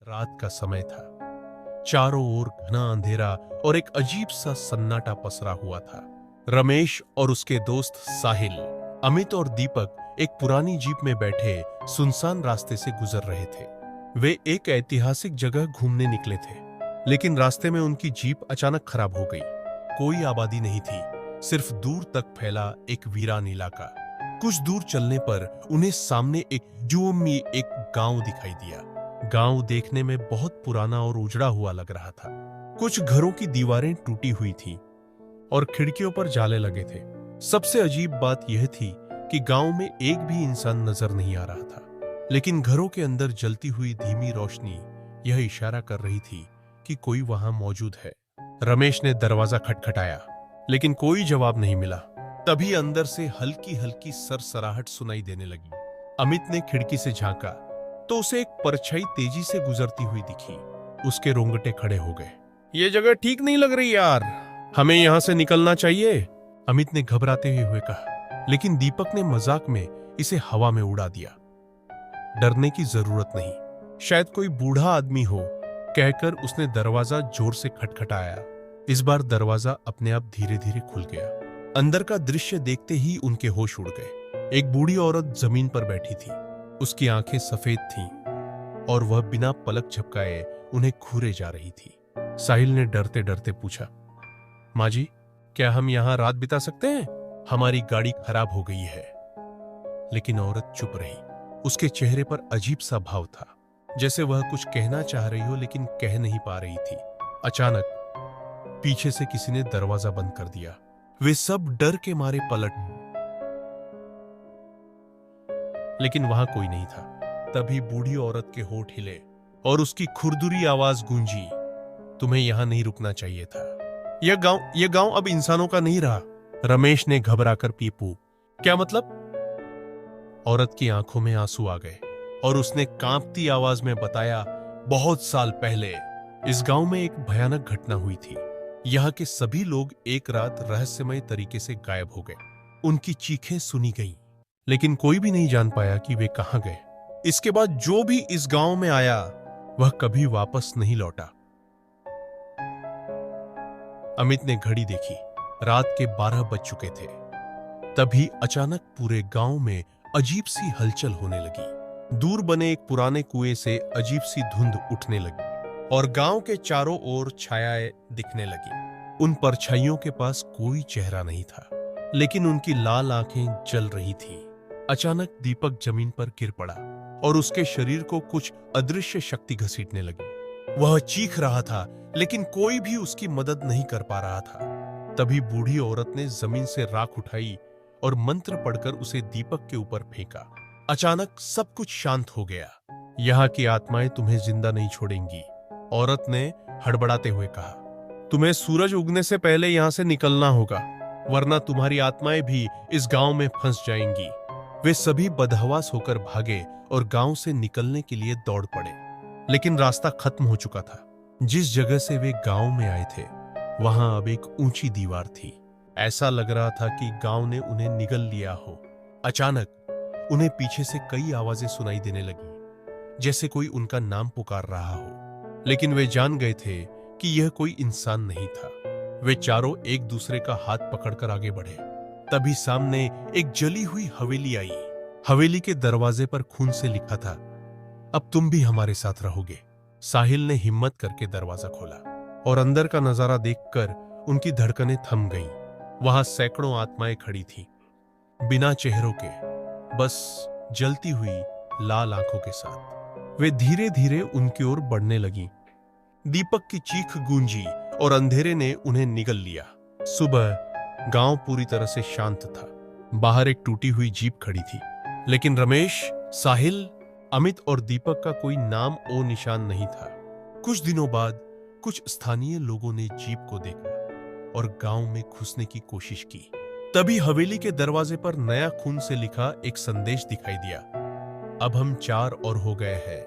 रात का समय था। चारों ओर घना अंधेरा और एक अजीब सा सन्नाटा पसरा हुआ था। रमेश और उसके दोस्त साहिल, अमित और दीपक एक पुरानी जीप में बैठे सुनसान रास्ते से गुजर रहे थे। वे एक ऐतिहासिक जगह घूमने निकले थे, लेकिन रास्ते में उनकी जीप अचानक खराब हो गई। कोई आबादी नहीं थी, सिर्फ दूर तक फैला एक वीरान इलाका। कुछ दूर चलने पर उन्हें सामने एक गांव दिखाई दिया। गांव देखने में बहुत पुराना और उजड़ा हुआ लग रहा था। कुछ घरों की दीवारें टूटी हुई थीं और खिड़कियों पर जाले लगे थे। सबसे अजीब बात यह थी कि गांव में एक भी इंसान नजर नहीं आ रहा था, लेकिन घरों के अंदर जलती हुई धीमी रोशनी यह इशारा कर रही थी कि कोई वहां मौजूद है। रमेश ने दरवाजा खटखटाया, लेकिन कोई जवाब नहीं मिला। तभी अंदर से हल्की हल्की सरसराहट सुनाई देने लगी। अमित ने खिड़की से झांका तो उसे एक परछाई तेजी से गुजरती हुई दिखी। उसके रोंगटे खड़े हो गए। ये जगह ठीक नहीं लग रही यार, हमें यहां से निकलना चाहिए, अमित ने घबराते हुए कहा। लेकिन दीपक ने मजाक में इसे हवा में उड़ा दिया। डरने की जरूरत नहीं, शायद कोई बूढ़ा आदमी हो, कहकर उसने दरवाजा जोर से खटखटाया। इस बार दरवाजा अपने आप धीरे धीरे खुल गया। अंदर का दृश्य देखते ही उनके होश उड़ गए। एक बूढ़ी औरत जमीन पर बैठी थी। उसकी आंखें सफेद थीं और वह बिना पलक झपकाए उन्हें घूरे जा रही थी। साहिल ने डरते डरते पूछा, माँ जी, क्या हम यहाँ रात बिता सकते हैं? हमारी गाड़ी खराब हो गई है। लेकिन औरत चुप रही। उसके चेहरे पर अजीब सा भाव था, जैसे वह कुछ कहना चाह रही हो लेकिन कह नहीं पा रही थी। अचानक पीछे से किसी ने दरवाजा बंद कर दिया। वे सब डर के मारे पलट, लेकिन वहां कोई नहीं था। तभी बूढ़ी औरत के होठ हिले और उसकी खुरदुरी आवाज गूंजी, तुम्हें यहां नहीं रुकना चाहिए था। यह गांव अब इंसानों का नहीं रहा। रमेश ने घबराकर पीपू, क्या मतलब? औरत की आंखों में आंसू आ गए और उसने कांपती आवाज में बताया, बहुत साल पहले इस गांव में एक भयानक घटना हुई थी। यहाँ के सभी लोग एक रात रहस्यमय तरीके से गायब हो गए। उनकी चीखें सुनी गईं, लेकिन कोई भी नहीं जान पाया कि वे कहां गए। इसके बाद जो भी इस गांव में आया वह कभी वापस नहीं लौटा। अमित ने घड़ी देखी, रात के 12 बज चुके थे। तभी अचानक पूरे गांव में अजीब सी हलचल होने लगी। दूर बने एक पुराने कुएं से अजीब सी धुंध उठने लगी और गांव के चारों ओर छायाएं दिखने लगी। उन परछाइयों के पास कोई चेहरा नहीं था, लेकिन उनकी लाल आंखें जल रही थीं। अचानक दीपक जमीन पर गिर पड़ा और उसके शरीर को कुछ अदृश्य शक्ति घसीटने लगी। वह चीख रहा था, लेकिन कोई भी उसकी मदद नहीं कर पा रहा था। तभी बूढ़ी औरत ने जमीन से राख उठाई और मंत्र पढ़कर उसे दीपक के ऊपर फेंका। अचानक सब कुछ शांत हो गया। यहाँ की आत्माएं तुम्हें जिंदा नहीं छोड़ेंगी, औरत ने हड़बड़ाते हुए कहा। तुम्हें सूरज उगने से पहले यहां से निकलना होगा, वरना तुम्हारी आत्माएं भी इस गांव में फंस जाएंगी। वे सभी बदहवास होकर भागे और गांव से निकलने के लिए दौड़ पड़े, लेकिन रास्ता खत्म हो चुका था। जिस जगह से वे गांव में आए थे वहां अब एक ऊंची दीवार थी। ऐसा लग रहा था कि गांव ने उन्हें निगल लिया हो। अचानक उन्हें पीछे से कई आवाजें सुनाई देने लगी, जैसे कोई उनका नाम पुकार रहा हो। लेकिन वे जान गए थे कि यह कोई इंसान नहीं था। वे चारों एक दूसरे का हाथ पकड़कर आगे बढ़े। तभी सामने एक जली हुई हवेली आई। हवेली के दरवाजे पर खून से लिखा था, अब तुम भी हमारे साथ रहोगे। साहिल ने हिम्मत करके दरवाजा खोला और अंदर का नजारा देखकर उनकी धड़कनें थम गईं। वहां सैकड़ों आत्माएं खड़ी थीं, बिना चेहरों के, बस जलती हुई लाल आंखों के साथ। वे धीरे धीरे उनकी ओर बढ़ने लगीं। दीपक की चीख गूंजी और अंधेरे ने उन्हें निगल लिया। सुबह गांव पूरी तरह से शांत था। बाहर एक टूटी हुई जीप खड़ी थी, लेकिन रमेश, साहिल, अमित और दीपक का कोई नाम ओ निशान नहीं था। कुछ दिनों बाद कुछ स्थानीय लोगों ने जीप को देखा और गांव में घुसने की कोशिश की। तभी हवेली के दरवाजे पर नया खून से लिखा एक संदेश दिखाई दिया, अब हम 4 और हो गए हैं,